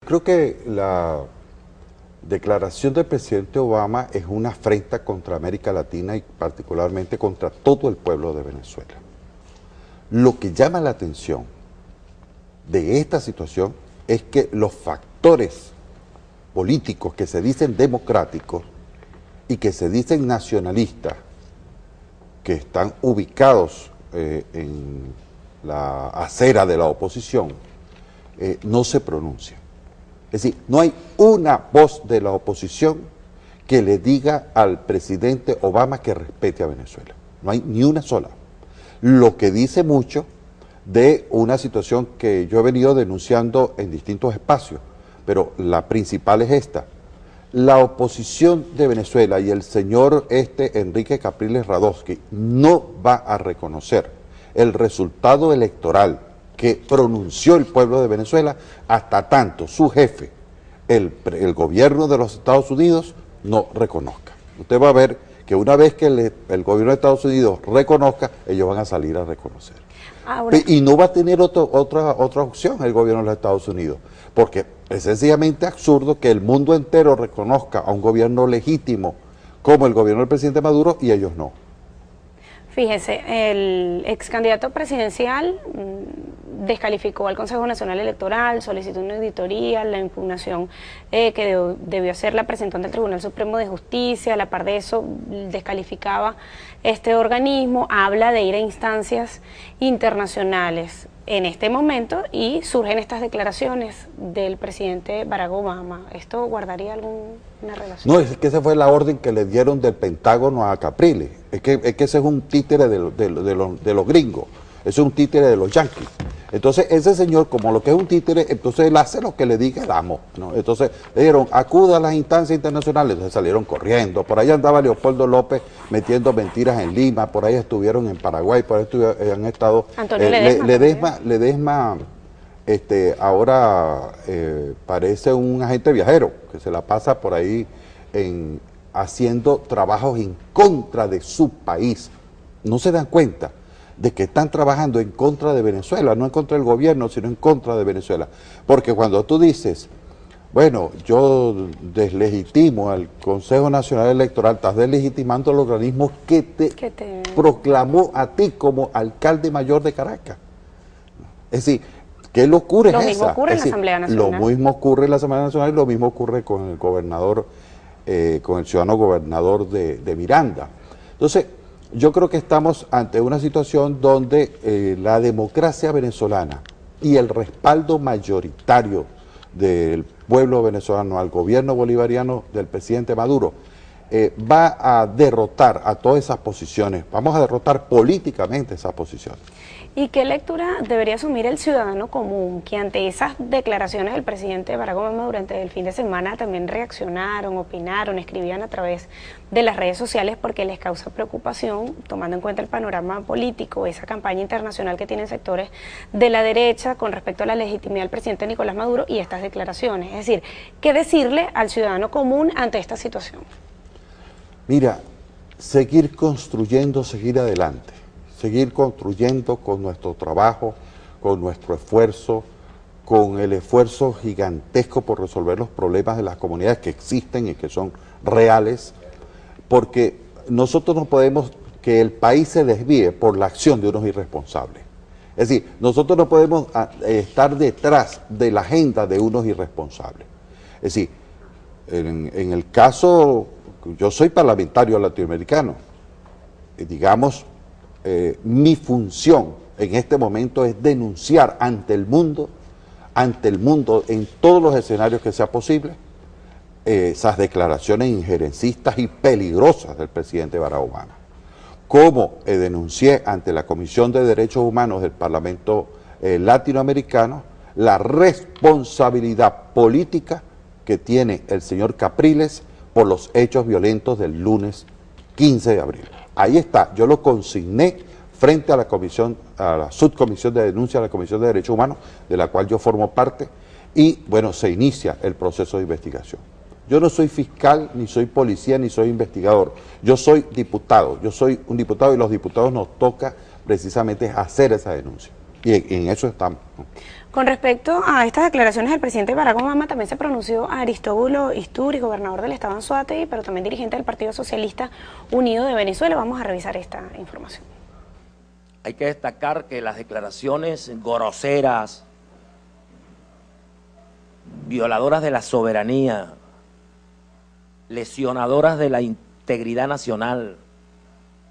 Creo que la declaración del presidente Obama es una afrenta contra América Latina y particularmente contra todo el pueblo de Venezuela. Lo que llama la atención de esta situación es que los factores políticos que se dicen democráticos y que se dicen nacionalistas, que están ubicados en la acera de la oposición, no se pronuncian. Es decir, no hay una voz de la oposición que le diga al presidente Obama que respete a Venezuela. No hay ni una sola. Lo que dice mucho de una situación que yo he venido denunciando en distintos espacios, pero la principal es esta. La oposición de Venezuela y el señor Enrique Capriles Radonsky no va a reconocer el resultado electoral que pronunció el pueblo de Venezuela hasta tanto su jefe, el gobierno de los Estados Unidos, no reconozca. Usted va a ver que una vez que el gobierno de Estados Unidos reconozca, ellos van a salir a reconocer. Ahora, y no va a tener otra opción el gobierno de los Estados Unidos, porque es sencillamente absurdo que el mundo entero reconozca a un gobierno legítimo como el gobierno del presidente Maduro y ellos no. Fíjese, el ex candidato presidencial descalificó al Consejo Nacional Electoral, solicitó una auditoría, la impugnación que debió hacer la presentó ante el Tribunal Supremo de Justicia. A la par de eso descalificaba este organismo, habla de ir a instancias internacionales en este momento y surgen estas declaraciones del presidente Barack Obama. ¿Esto guardaría alguna relación? No, es que esa fue la orden que le dieron del Pentágono a Capriles. Es que ese es un títere de los gringos, ese es un títere de los yanquis. Entonces ese señor, como lo que es un títere, entonces él hace lo que le diga el amo, ¿no? Entonces le dijeron, acuda a las instancias internacionales, entonces salieron corriendo. Por ahí andaba Leopoldo López metiendo mentiras en Lima, por ahí estuvieron en Paraguay, por ahí han estado... Antonio Ledesma ahora parece un agente viajero que se la pasa por ahí haciendo trabajos en contra de su país. No se dan cuenta de que están trabajando en contra de Venezuela, no en contra del gobierno, sino en contra de Venezuela. Porque cuando tú dices, bueno, yo deslegitimo al Consejo Nacional Electoral, estás deslegitimando al organismo que te proclamó a ti como alcalde mayor de Caracas. Es decir, ¿qué locura es esa? Lo mismo ocurre en la Asamblea Nacional. Lo mismo ocurre en la Asamblea Nacional y lo mismo ocurre con el gobernador, con el ciudadano gobernador de Miranda. Entonces, yo creo que estamos ante una situación donde la democracia venezolana y el respaldo mayoritario del pueblo venezolano al gobierno bolivariano del presidente Maduro va a derrotar a todas esas posiciones, vamos a derrotar políticamente esas posiciones. ¿Y qué lectura debería asumir el ciudadano común que ante esas declaraciones del presidente Barack Obama durante el fin de semana también reaccionaron, opinaron, escribían a través de las redes sociales porque les causa preocupación, tomando en cuenta el panorama político, esa campaña internacional que tienen sectores de la derecha con respecto a la legitimidad del presidente Nicolás Maduro y estas declaraciones? Es decir, ¿qué decirle al ciudadano común ante esta situación? Mira, seguir construyendo, seguir adelante. Seguir construyendo con nuestro trabajo, con nuestro esfuerzo, con el esfuerzo gigantesco por resolver los problemas de las comunidades que existen y que son reales, porque nosotros no podemos que el país se desvíe por la acción de unos irresponsables. Es decir, nosotros no podemos estar detrás de la agenda de unos irresponsables. Es decir, en el caso, yo soy parlamentario latinoamericano, digamos, mi función en este momento es denunciar ante el mundo en todos los escenarios que sea posible, esas declaraciones injerencistas y peligrosas del presidente Barack Obama. Como denuncié ante la Comisión de Derechos Humanos del Parlamento Latinoamericano la responsabilidad política que tiene el señor Capriles por los hechos violentos del lunes 15 de abril. Ahí está, yo lo consigné frente a la comisión, a la subcomisión de denuncia de la Comisión de Derechos Humanos, de la cual yo formo parte, y bueno, se inicia el proceso de investigación. Yo no soy fiscal, ni soy policía, ni soy investigador. Yo soy diputado. Yo soy un diputado y los diputados nos toca precisamente hacer esa denuncia. Y en eso estamos, ¿no? Con respecto a estas declaraciones del presidente Barack Obama, también se pronunció Aristóbulo Isturiz, gobernador del estado Anzoátegui, pero también dirigente del Partido Socialista Unido de Venezuela. Vamos a revisar esta información. Hay que destacar que las declaraciones groseras, violadoras de la soberanía, lesionadoras de la integridad nacional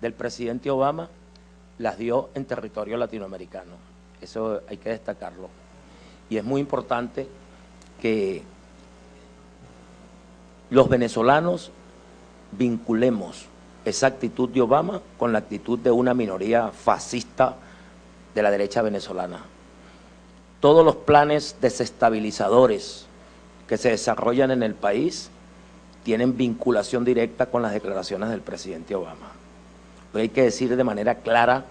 del presidente Obama, las dio en territorio latinoamericano. Eso hay que destacarlo. Y es muy importante que los venezolanos vinculemos esa actitud de Obama con la actitud de una minoría fascista de la derecha venezolana. Todos los planes desestabilizadores que se desarrollan en el país tienen vinculación directa con las declaraciones del presidente Obama. Hoy hay que decir de manera clara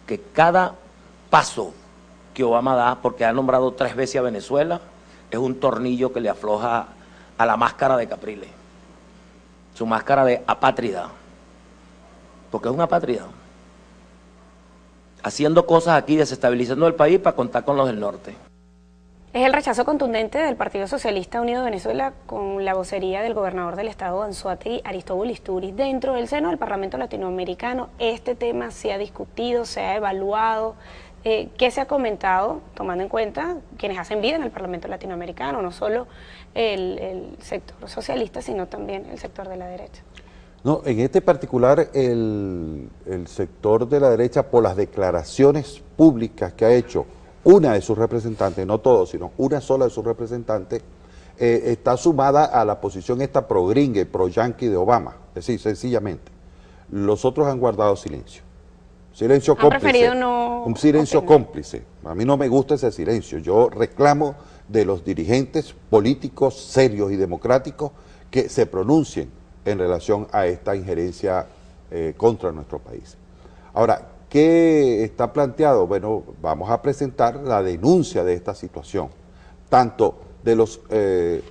que cada paso que Obama da, porque ha nombrado 3 veces a Venezuela, es un tornillo que le afloja a la máscara de Capriles, su máscara de apátrida, porque es un apátrida, haciendo cosas aquí, desestabilizando el país para contar con los del norte. Es el rechazo contundente del Partido Socialista Unido de Venezuela con la vocería del gobernador del estado de Anzoátegui, Aristóbulo Isturiz. Dentro del seno del Parlamento Latinoamericano, este tema se ha discutido, se ha evaluado. ¿Qué se ha comentado, tomando en cuenta quienes hacen vida en el Parlamento Latinoamericano, no solo el sector socialista, sino también el sector de la derecha? No, en este particular el sector de la derecha, por las declaraciones públicas que ha hecho una de sus representantes, no todos, sino una sola de sus representantes, está sumada a la posición esta pro-gringue, pro-yanqui de Obama. Es decir, sencillamente, los otros han guardado silencio. Silencio cómplice, un silencio cómplice. A mí no me gusta ese silencio. Yo reclamo de los dirigentes políticos serios y democráticos que se pronuncien en relación a esta injerencia contra nuestro país. Ahora, ¿qué está planteado? Bueno, vamos a presentar la denuncia de esta situación, tanto de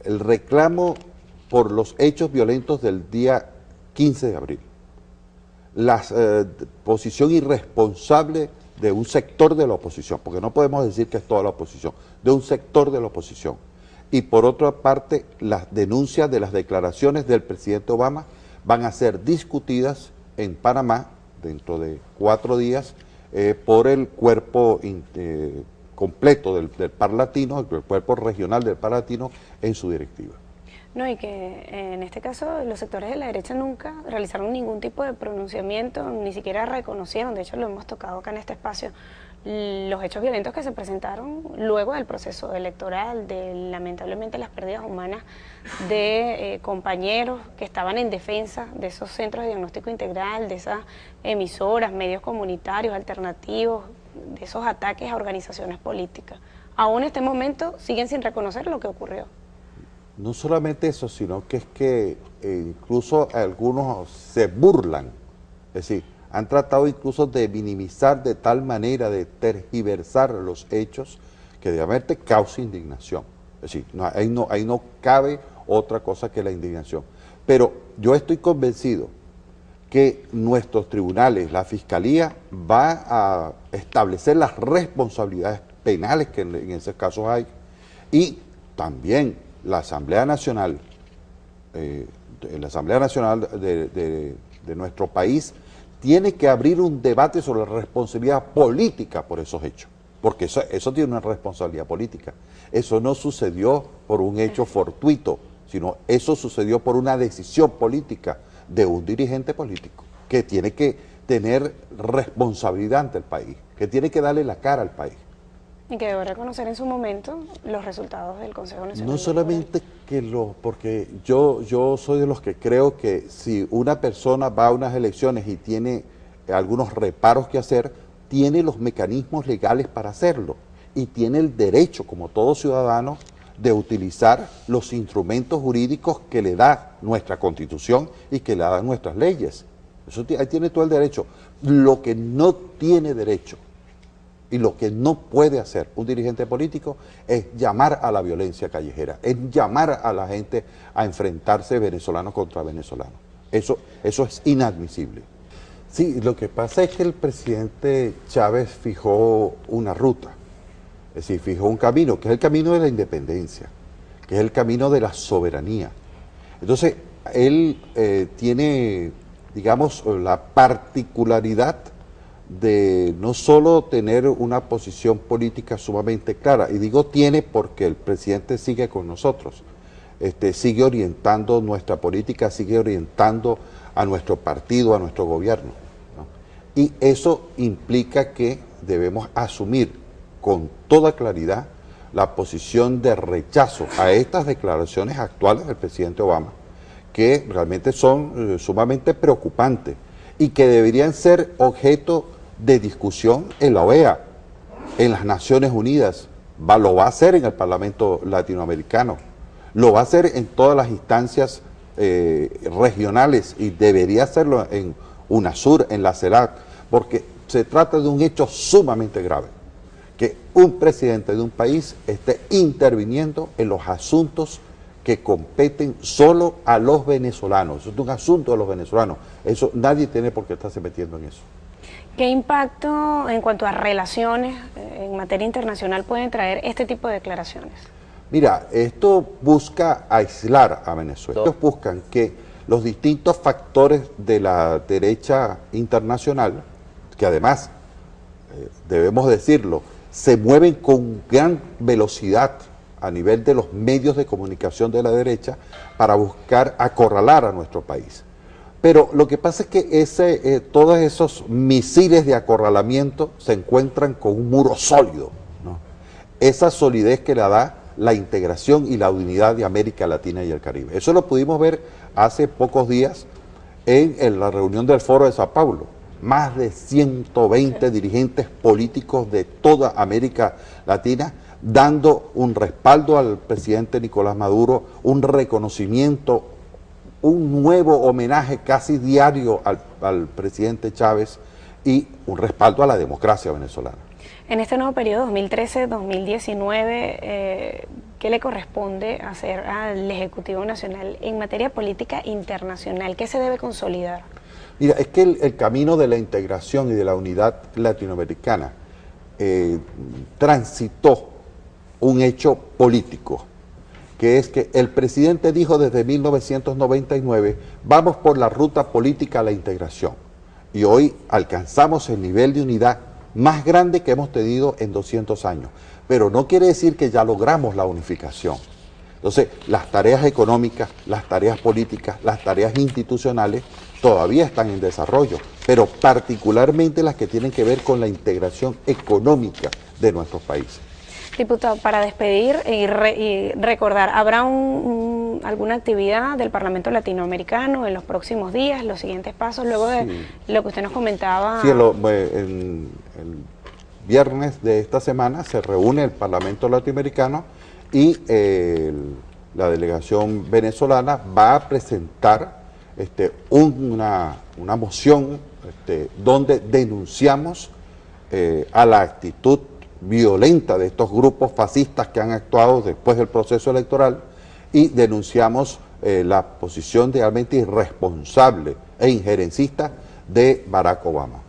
el reclamo por los hechos violentos del día 15 de abril, la posición irresponsable de un sector de la oposición, porque no podemos decir que es toda la oposición, de un sector de la oposición, y por otra parte las denuncias de las declaraciones del presidente Obama van a ser discutidas en Panamá dentro de 4 días por el cuerpo completo del Par Latino, el cuerpo regional del Par Latino en su directiva. No, y que en este caso los sectores de la derecha nunca realizaron ningún tipo de pronunciamiento, ni siquiera reconocieron, de hecho lo hemos tocado acá en este espacio, los hechos violentos que se presentaron luego del proceso electoral, de lamentablemente las pérdidas humanas de compañeros que estaban en defensa de esos centros de diagnóstico integral, de esas emisoras, medios comunitarios, alternativos, de esos ataques a organizaciones políticas. Aún en este momento siguen sin reconocer lo que ocurrió. No solamente eso, sino que es que incluso algunos se burlan, es decir, han tratado incluso de minimizar de tal manera, de tergiversar los hechos, que realmente causa indignación. Es decir, ahí no cabe otra cosa que la indignación. Pero yo estoy convencido que nuestros tribunales, la Fiscalía, va a establecer las responsabilidades penales que en ese caso hay, y también la Asamblea Nacional, de nuestro país, tiene que abrir un debate sobre la responsabilidad política por esos hechos, porque eso tiene una responsabilidad política. Eso no sucedió por un hecho fortuito, sino eso sucedió por una decisión política de un dirigente político que tiene que tener responsabilidad ante el país, que tiene que darle la cara al país. Y que debe reconocer en su momento los resultados del Consejo Nacional. No solamente porque yo soy de los que creo que si una persona va a unas elecciones y tiene algunos reparos que hacer, tiene los mecanismos legales para hacerlo y tiene el derecho, como todo ciudadano, de utilizar los instrumentos jurídicos que le da nuestra Constitución y que le dan nuestras leyes. Ahí tiene todo el derecho. Lo que no tiene derecho y lo que no puede hacer un dirigente político es llamar a la violencia callejera, es llamar a la gente a enfrentarse venezolano contra venezolano. Eso es inadmisible. Sí, lo que pasa es que el presidente Chávez fijó una ruta, es decir, fijó un camino, que es el camino de la independencia, que es el camino de la soberanía. Entonces, él tiene, digamos, la particularidad de no solo tener una posición política sumamente clara, y digo tiene porque el presidente sigue con nosotros, sigue orientando nuestra política, sigue orientando a nuestro partido, a nuestro gobierno, ¿no? Y eso implica que debemos asumir con toda claridad la posición de rechazo a estas declaraciones actuales del presidente Obama, que realmente son sumamente preocupantes y que deberían ser objeto de discusión en la OEA, en las Naciones Unidas, lo va a hacer en el Parlamento Latinoamericano, lo va a hacer en todas las instancias regionales y debería hacerlo en UNASUR, en la CELAC, porque se trata de un hecho sumamente grave, que un presidente de un país esté interviniendo en los asuntos que competen solo a los venezolanos. Eso es un asunto de los venezolanos, eso nadie tiene por qué estarse metiendo en eso. ¿Qué impacto en cuanto a relaciones en materia internacional pueden traer este tipo de declaraciones? Mira, esto busca aislar a Venezuela. Ellos buscan que los distintos factores de la derecha internacional, que además, debemos decirlo, se mueven con gran velocidad a nivel de los medios de comunicación de la derecha para buscar acorralar a nuestro país. Pero lo que pasa es que todos esos misiles de acorralamiento se encuentran con un muro sólido, ¿no? Esa solidez que le da la integración y la unidad de América Latina y el Caribe. Eso lo pudimos ver hace pocos días en la reunión del Foro de Sao Paulo. Más de 120 dirigentes políticos de toda América Latina dando un respaldo al presidente Nicolás Maduro, un reconocimiento, un nuevo homenaje casi diario al presidente Chávez y un respaldo a la democracia venezolana. En este nuevo periodo 2013-2019, ¿qué le corresponde hacer al Ejecutivo Nacional en materia política internacional? ¿Qué se debe consolidar? Mira, es que el camino de la integración y de la unidad latinoamericana transitó un hecho político, que es que el presidente dijo desde 1999, vamos por la ruta política a la integración. Y hoy alcanzamos el nivel de unidad más grande que hemos tenido en 200 años. Pero no quiere decir que ya logramos la unificación. Entonces, las tareas económicas, las tareas políticas, las tareas institucionales todavía están en desarrollo, pero particularmente las que tienen que ver con la integración económica de nuestros países. Diputado, para despedir y recordar, ¿habrá alguna actividad del Parlamento Latinoamericano en los próximos días, los siguientes pasos, luego de lo que usted nos comentaba? Sí, el viernes de esta semana se reúne el Parlamento Latinoamericano y la delegación venezolana va a presentar una moción donde denunciamos a la actitud violenta de estos grupos fascistas que han actuado después del proceso electoral y denunciamos la posición realmente irresponsable e injerencista de Barack Obama.